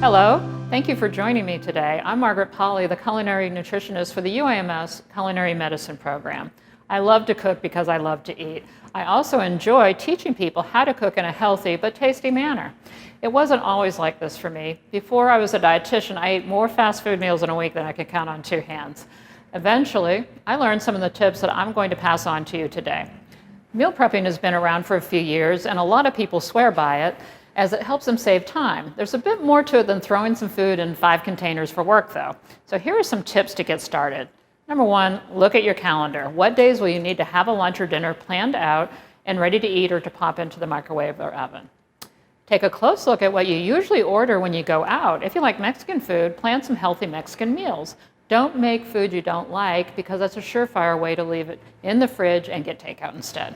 Hello, thank you for joining me today. I'm Margaret Polly, the culinary nutritionist for the UAMS Culinary Medicine Program. I love to cook because I love to eat. I also enjoy teaching people how to cook in a healthy but tasty manner. It wasn't always like this for me. Before I was a dietitian, I ate more fast food meals in a week than I could count on two hands. Eventually, I learned some of the tips that I'm going to pass on to you today. Meal prepping has been around for a few years, and a lot of people swear by it, as it helps them save time. There's a bit more to it than throwing some food in 5 containers for work, though. So here are some tips to get started. Number 1, look at your calendar. What days will you need to have a lunch or dinner planned out and ready to eat or to pop into the microwave or oven? Take a close look at what you usually order when you go out. If you like Mexican food, plan some healthy Mexican meals. Don't make food you don't like, because that's a surefire way to leave it in the fridge and get takeout instead.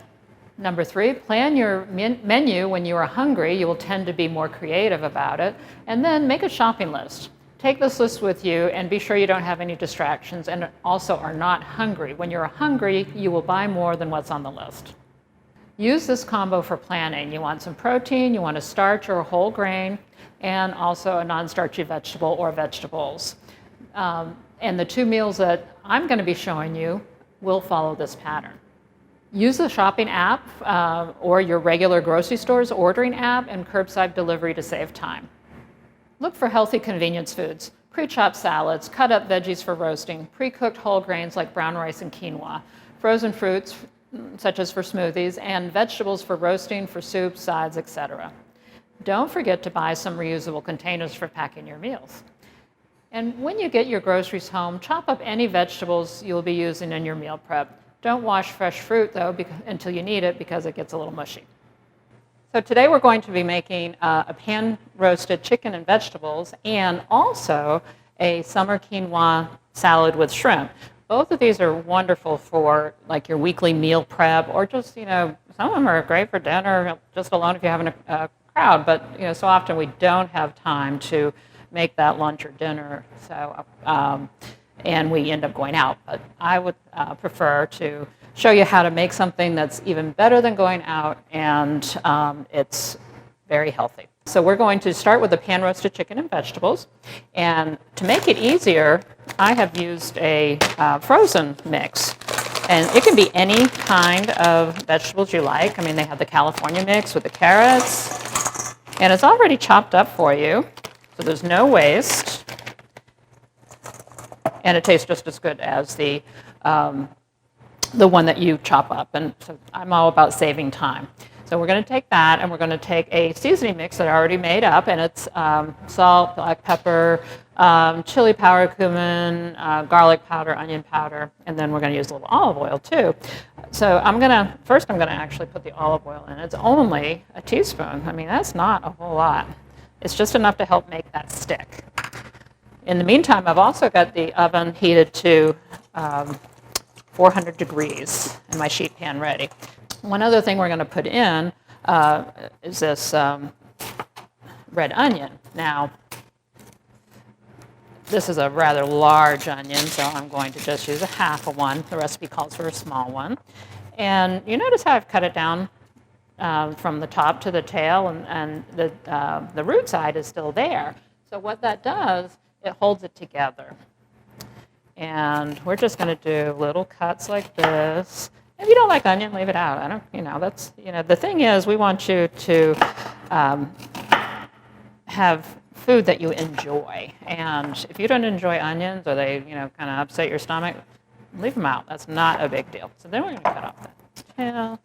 Number 3, plan your menu when you are hungry. You will tend to be more creative about it. And then make a shopping list. Take this list with you and be sure you don't have any distractions and also are not hungry. When you're hungry, you will buy more than what's on the list. Use this combo for planning. You want some protein, you want a starch or a whole grain, and also a non-starchy vegetable or vegetables. And the 2 meals that I'm going to be showing you will follow this pattern. Use the shopping app or your regular grocery store's ordering app and curbside delivery to save time. Look for healthy convenience foods, pre-chopped salads, cut up veggies for roasting, pre-cooked whole grains like brown rice and quinoa, frozen fruits such as for smoothies, and vegetables for roasting, for soups, sides, etc. Don't forget to buy some reusable containers for packing your meals. And when you get your groceries home, chop up any vegetables you'll be using in your meal prep. Don't wash fresh fruit, though, until you need it, because it gets a little mushy. So today we're going to be making a pan-roasted chicken and vegetables, and also a summer quinoa salad with shrimp. Both of these are wonderful for like your weekly meal prep, or just, some of them are great for dinner, just alone if you're having a crowd. But, so often we don't have time to make that lunch or dinner. So. And we end up going out. But I would prefer to show you how to make something that's even better than going out, and it's very healthy. So we're going to start with the pan-roasted chicken and vegetables. And to make it easier, I have used a frozen mix. And it can be any kind of vegetables you like. I mean, they have the California mix with the carrots. And it's already chopped up for you, so there's no waste. And it tastes just as good as the one that you chop up. And so I'm all about saving time. So we're going to take that, and we're going to take a seasoning mix that I already made up, and it's salt, black pepper, chili powder, cumin, garlic powder, onion powder, and then we're going to use a little olive oil too. So first I'm going to actually put the olive oil in. It's only a teaspoon. I mean, that's not a whole lot. It's just enough to help make that stick. In the meantime, I've also got the oven heated to 400 degrees and my sheet pan ready. One other thing we're going to put in is this red onion. Now, this is a rather large onion, so I'm going to just use a half of one. The recipe calls for a small one. And you notice how I've cut it down from the top to the tail, and the root side is still there. So what that does, it holds it together. And we're just going to do little cuts like this. If you don't like onion, leave it out. I don't, that's, the thing is, we want you to have food that you enjoy. And if you don't enjoy onions, or they, kind of upset your stomach, leave them out. That's not a big deal. So then we're going to cut off the tail. I'm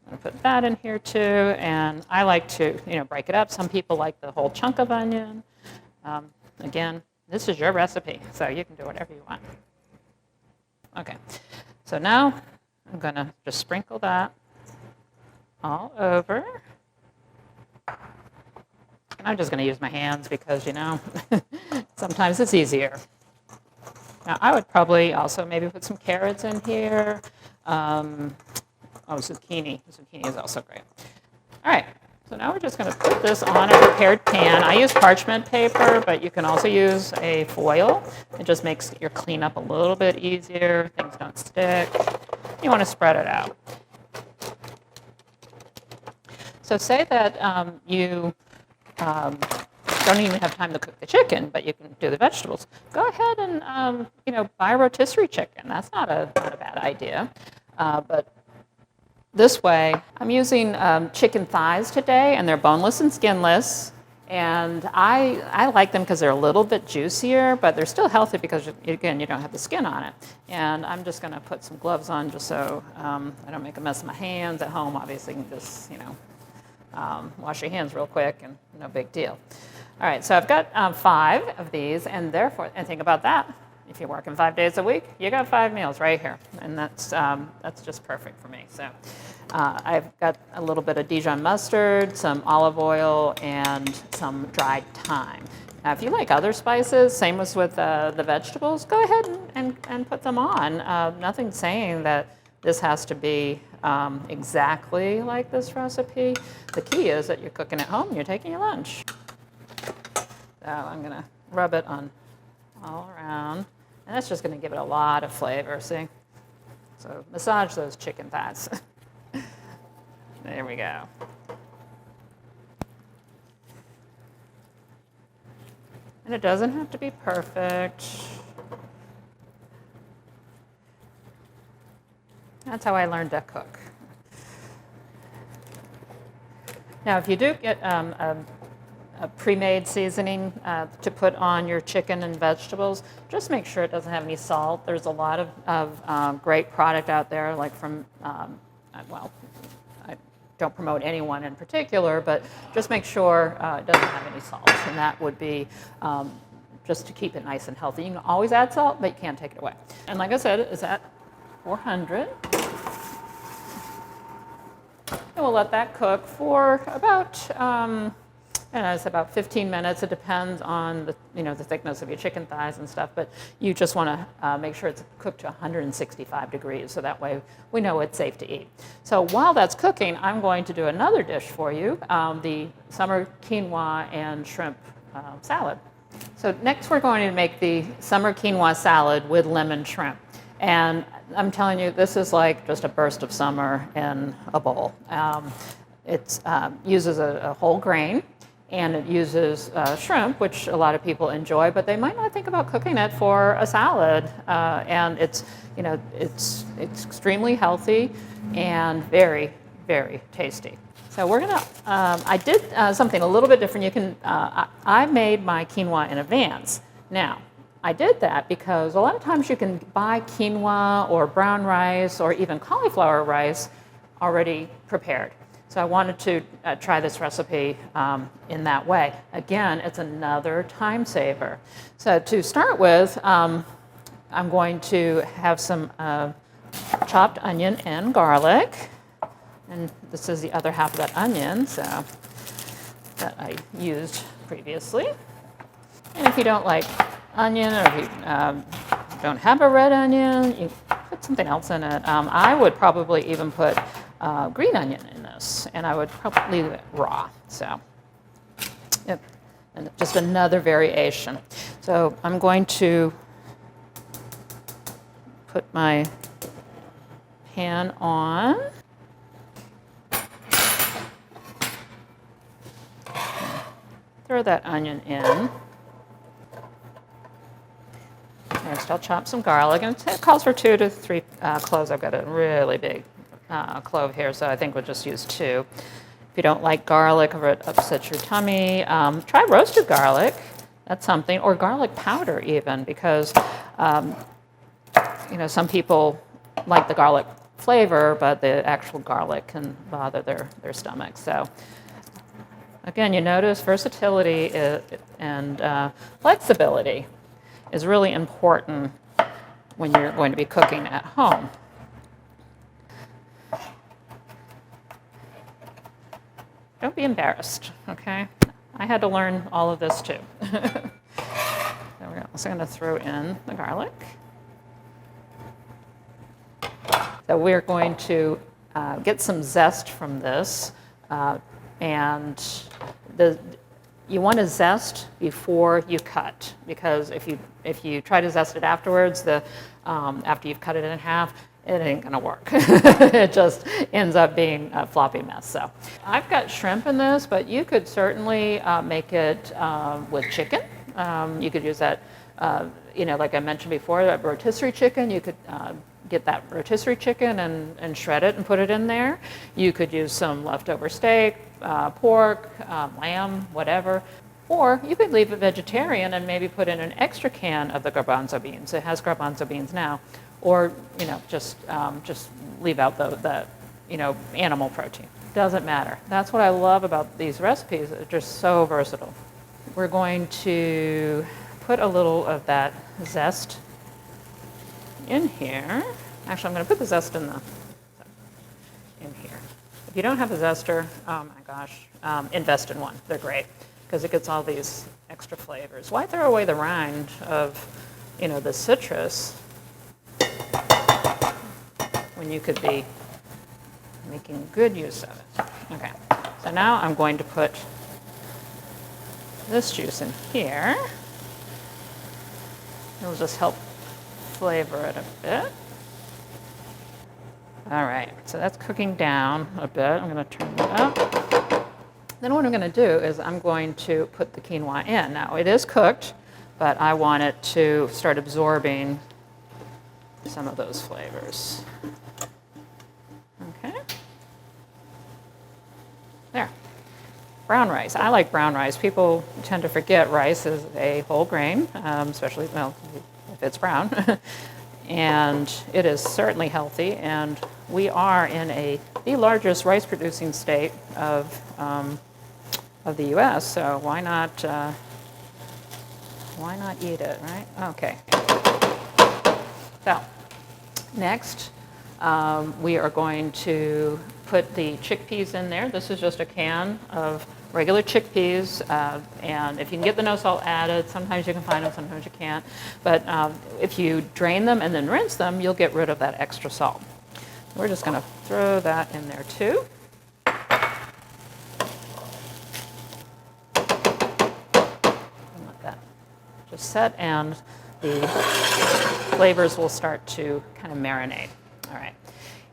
going to put that in here too. And I like to, break it up. Some people like the whole chunk of onion. Again, this is your recipe, so you can do whatever you want. Okay, so now I'm going to just sprinkle that all over. And I'm just going to use my hands because, sometimes it's easier. Now, I would probably also maybe put some carrots in here. Zucchini. Zucchini is also great. All right. So now we're just going to put this on a prepared pan. I use parchment paper, but you can also use a foil. It just makes your cleanup a little bit easier. Things don't stick. You want to spread it out. So say that you don't even have time to cook the chicken, but you can do the vegetables, go ahead and buy a rotisserie chicken. That's not a bad idea. But this way, I'm using chicken thighs today, and they're boneless and skinless. And I like them because they're a little bit juicier, but they're still healthy because, again, you don't have the skin on it. And I'm just going to put some gloves on just so I don't make a mess of my hands. At home, obviously, you can just, wash your hands real quick and no big deal. All right, so I've got 5 of these, and think about that. If you're working 5 days a week, you got 5 meals right here, and that's just perfect for me. So I've got a little bit of Dijon mustard, some olive oil, and some dried thyme. Now, if you like other spices, same as with the vegetables, go ahead and put them on. Nothing's saying that this has to be exactly like this recipe. The key is that you're cooking at home and you're taking your lunch. So I'm going to rub it on all around. And that's just going to give it a lot of flavor, see? So massage those chicken thighs. There we go. And it doesn't have to be perfect. That's how I learned to cook. Now, if you do get a pre-made seasoning to put on your chicken and vegetables, just make sure it doesn't have any salt. There's a lot of great product out there, like from, well, I don't promote anyone in particular, but just make sure it doesn't have any salt, and that would be just to keep it nice and healthy. You can always add salt, but you can't take it away. And like I said, it's at 400. And we'll let that cook for about it's about 15 minutes. It depends on the thickness of your chicken thighs and stuff, but you just want to make sure it's cooked to 165 degrees, so that way we know it's safe to eat. So while that's cooking, I'm going to do another dish for you, the summer quinoa and shrimp salad. So next we're going to make the summer quinoa salad with lemon shrimp. And I'm telling you, this is like just a burst of summer in a bowl. It uses a whole grain, and it uses shrimp, which a lot of people enjoy, but they might not think about cooking it for a salad. And it's extremely healthy and very, very tasty. So we're gonna. I did something a little bit different. You can. I made my quinoa in advance. Now, I did that because a lot of times you can buy quinoa or brown rice or even cauliflower rice already prepared. So I wanted to try this recipe in that way. Again, it's another time saver. So to start with, I'm going to have some chopped onion and garlic. And this is the other half of that onion, so that I used previously. And if you don't like onion, or if you don't have a red onion, you put something else in it. I would probably even put green onion in this, and I would probably leave it raw. So, yep, and just another variation. So I'm going to put my pan on. Throw that onion in. Next, I'll chop some garlic, and it calls for 2 to 3 cloves. I've got a really big clove here, so I think we'll just use 2. If you don't like garlic or it upsets your tummy, try roasted garlic. That's something, or garlic powder even, because some people like the garlic flavor, but the actual garlic can bother their stomach. So again, you notice versatility and flexibility is really important when you're going to be cooking at home. Don't be embarrassed, okay? I had to learn all of this too. So we're also going to throw in the garlic. So we're going to get some zest from this, and you want to zest before you cut, because if you try to zest it afterwards, after you've cut it in half, it ain't gonna work. It just ends up being a floppy mess. So I've got shrimp in this, but you could certainly make it with chicken. You could use that, like I mentioned before, that rotisserie chicken. You could get that rotisserie chicken and shred it and put it in there. You could use some leftover steak, pork, lamb, whatever. Or you could leave it vegetarian and maybe put in an extra can of the garbanzo beans. It has garbanzo beans now. Or, just leave out the animal protein. Doesn't matter. That's what I love about these recipes. They're just so versatile. We're going to put a little of that zest in here. Actually, I'm going to put the zest in here. If you don't have a zester, oh my gosh, invest in one. They're great because it gets all these extra flavors. Why throw away the rind of, the citrus when you could be making good use of it? Okay, so now I'm going to put this juice in here. It'll just help flavor it a bit. All right, so that's cooking down a bit. I'm going to turn it up. Then what I'm going to do is I'm going to put the quinoa in. Now, it is cooked, but I want it to start absorbing some of those flavors. Okay. There. Brown rice. I like brown rice. People tend to forget rice is a whole grain, especially, if it's brown. And it is certainly healthy. And we are in the largest rice-producing state of the U.S., so why not eat it, right? Okay. So next, we are going to put the chickpeas in there. This is just a can of regular chickpeas, and if you can get the no salt added, sometimes you can find them, sometimes you can't. But if you drain them and then rinse them, you'll get rid of that extra salt. We're just going to throw that in there too. Just set, and the flavors will start to kind of marinate. All right,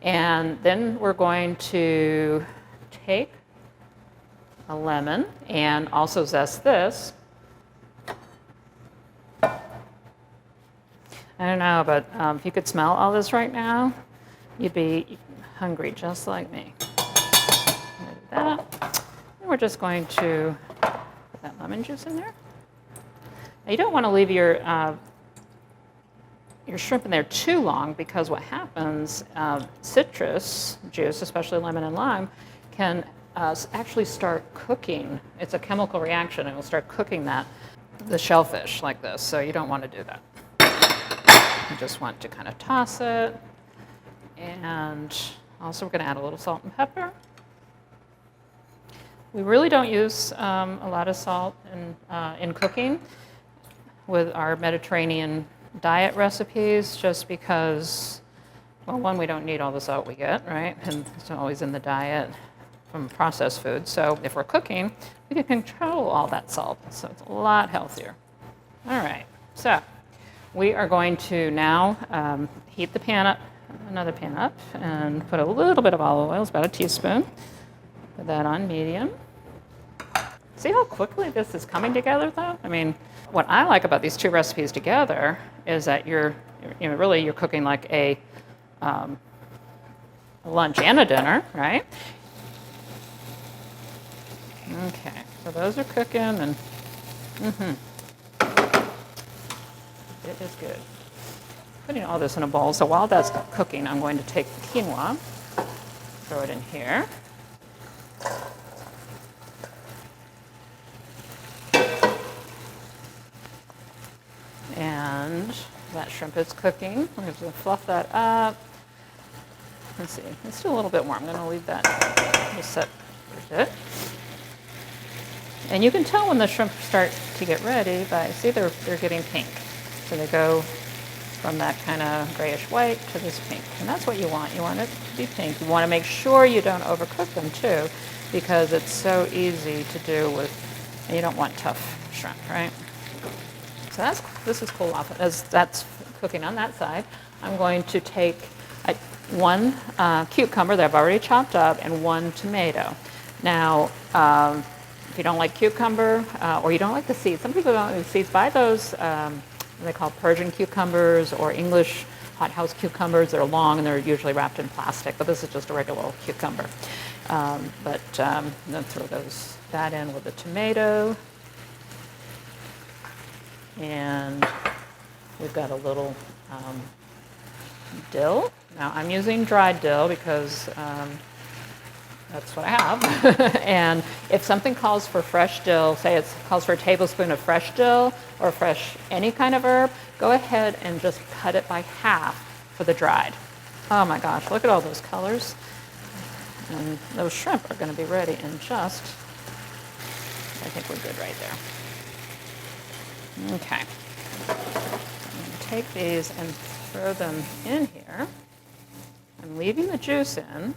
and then we're going to take a lemon and also zest this. I don't know, but if you could smell all this right now, you'd be hungry just like me. Do that. And we're just going to put that lemon juice in there. Now, you don't want to leave your shrimp in there too long, because what happens, citrus juice, especially lemon and lime, can actually start cooking. It's a chemical reaction. It will start cooking the shellfish like this, so you don't want to do that. You just want to kind of toss it. And also we're going to add a little salt and pepper. We really don't use a lot of salt in cooking with our Mediterranean diet recipes, just because, well, one, we don't need all the salt we get, right? And it's always in the diet from processed food. So if we're cooking, we can control all that salt. So it's a lot healthier. All right, so we are going to now heat the pan up, another pan up, and put a little bit of olive oil, it's about a teaspoon. Put that on medium. See how quickly this is coming together, though? I mean, what I like about these two recipes together is that you're cooking like a lunch and a dinner, right? Okay, so those are cooking, and it is good. Putting all this in a bowl. So while that's cooking, I'm going to take the quinoa, throw it in here. And that shrimp is cooking. We're going to fluff that up. Let's see, it's still a little bit warm. I'm going to leave that just set for a bit. And you can tell when the shrimp start to get ready by, see, they're getting pink. So they go from that kind of grayish white to this pink. And that's what you want. You want it to be pink. You want to make sure you don't overcook them too, because it's so easy to do with, and you don't want tough shrimp, right? So this is cool off. As that's cooking on that side, I'm going to take, one cucumber that I've already chopped up and one tomato. Now, if you don't like cucumber or you don't like the seeds, some people don't like the seeds, buy those, they call Persian cucumbers or English hothouse cucumbers. They're long and they're usually wrapped in plastic, but this is just a regular old cucumber. Then throw that in with the tomato. And we've got a little dill. Now I'm using dried dill because that's what I have. And if something calls for fresh dill, say it calls for a tablespoon of fresh dill or fresh any kind of herb, go ahead and just cut it by half for the dried. Oh my gosh, look at all those colors. And those shrimp are going to be ready in just, I think we're good right there. Okay. I'm going to take these and throw them in here. I'm leaving the juice in,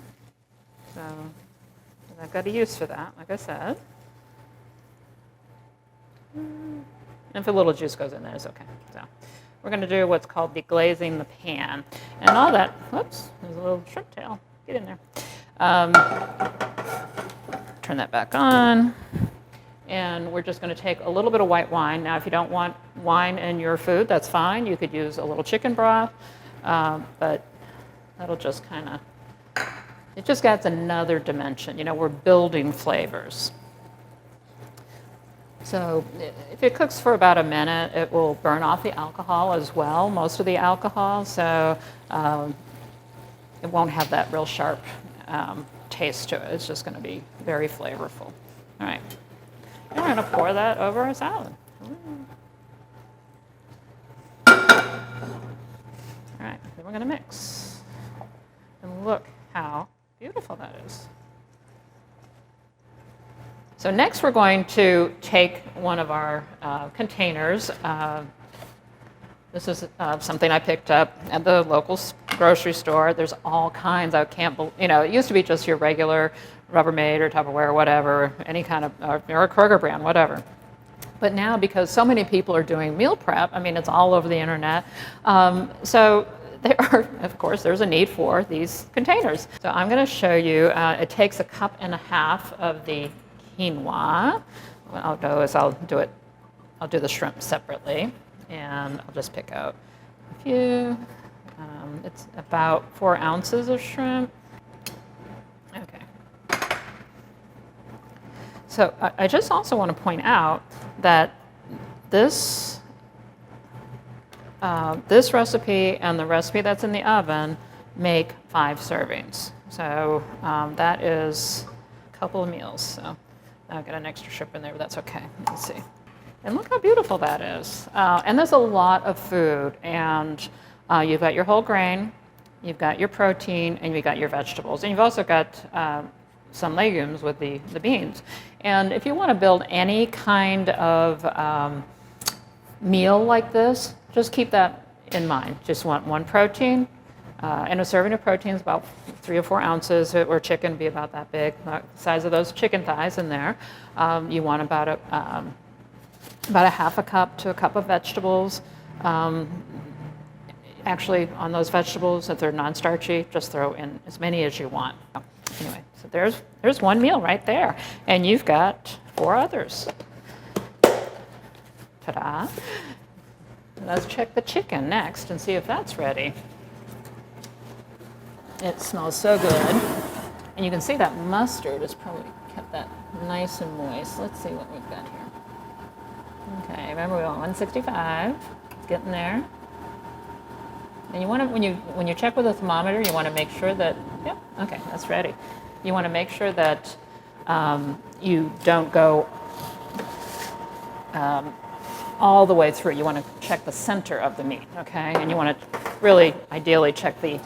so I've got a use for that, like I said. And if a little juice goes in there, it's okay. So we're going to do what's called deglazing the pan. And all that, whoops, there's a little shrimp tail. Get in there. Turn that back on. And we're just going to take a little bit of white wine. Now, if you don't want wine in your food, that's fine. You could use a little chicken broth, but that'll just kind of, it just adds another dimension. You know, we're building flavors. So if it cooks for about a minute, it will burn off the alcohol as well, most of the alcohol, so it won't have that real sharp taste to it. It's just going to be very flavorful. All right. And we're going to pour that over our salad. All right, then we're going to mix. And look how beautiful that is. So next we're going to take one of our containers. This is something I picked up at the local grocery store. There's all kinds. I can't believe, you know, it used to be just your regular Rubbermaid or Tupperware or whatever, any kind of, or a Kroger brand, whatever. But now, because so many people are doing meal prep, I mean, it's all over the internet. So there are, of course, there's a need for these containers. So I'm going to show you, it takes 1.5 cups of the quinoa. What I'll do is I'll do the shrimp separately, and I'll just pick out a few. It's about 4 ounces of shrimp. Okay. So I just also want to point out that this recipe and the recipe that's in the oven make 5 servings. So that is a couple of meals. So I've got an extra shrimp in there, but that's okay. Let's see. And look how beautiful that is. And there's a lot of food. And you've got your whole grain, you've got your protein, and you've got your vegetables. And you've also got some legumes with the beans. And if you want to build any kind of meal like this, just keep that in mind. Just want 1 protein. And a serving of protein is about 3 or 4 ounces, or chicken would be about that big, the size of those chicken thighs in there. You want about a 1/2 cup to 1 cup of vegetables. Actually, on those vegetables, if they're non-starchy, just throw in as many as you want. Anyway, so there's 1 meal right there, and you've got 4 others. Ta-da! Let's check the chicken next and see if that's ready. It smells so good, and you can see that mustard has probably kept that nice and moist. Let's see what we've got here. Okay, remember we want 165. It's getting there. And you want to, when you check with a thermometer, you want to make sure that, yeah, okay, that's ready. You want to make sure that you don't go all the way through. You want to check the center of the meat, okay? And you want to really, ideally, check the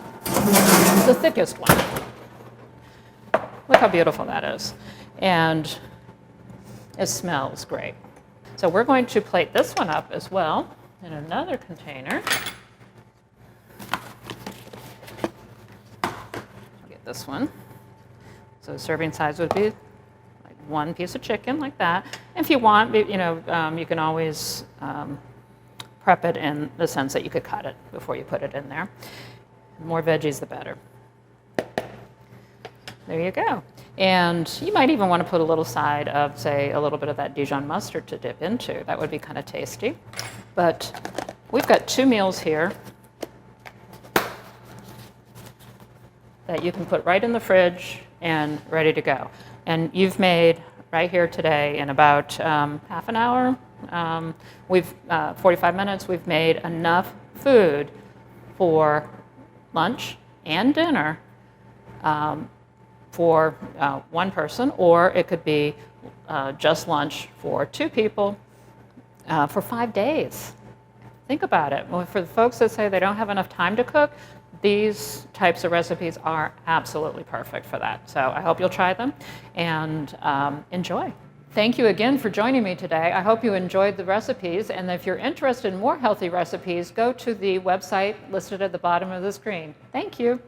thickest one. Look how beautiful that is. And it smells great. So we're going to plate this one up as well in another container. Get this one. So the serving size would be like 1 piece of chicken, like that. If you want, you know, you can always prep it in the sense that you could cut it before you put it in there. The more veggies, the better. There you go. And you might even want to put a little side of, say, a little bit of that Dijon mustard to dip into. That would be kind of tasty. But we've got 2 meals here that you can put right in the fridge and ready to go. And you've made right here today in about half an hour, 45 minutes, we've made enough food for lunch and dinner for one person, or it could be just lunch for 2 people for 5 days. Think about it. Well, for the folks that say they don't have enough time to cook, these types of recipes are absolutely perfect for that. So I hope you'll try them and enjoy. Thank you again for joining me today. I hope you enjoyed the recipes, and if you're interested in more healthy recipes, go to the website listed at the bottom of the screen. Thank you.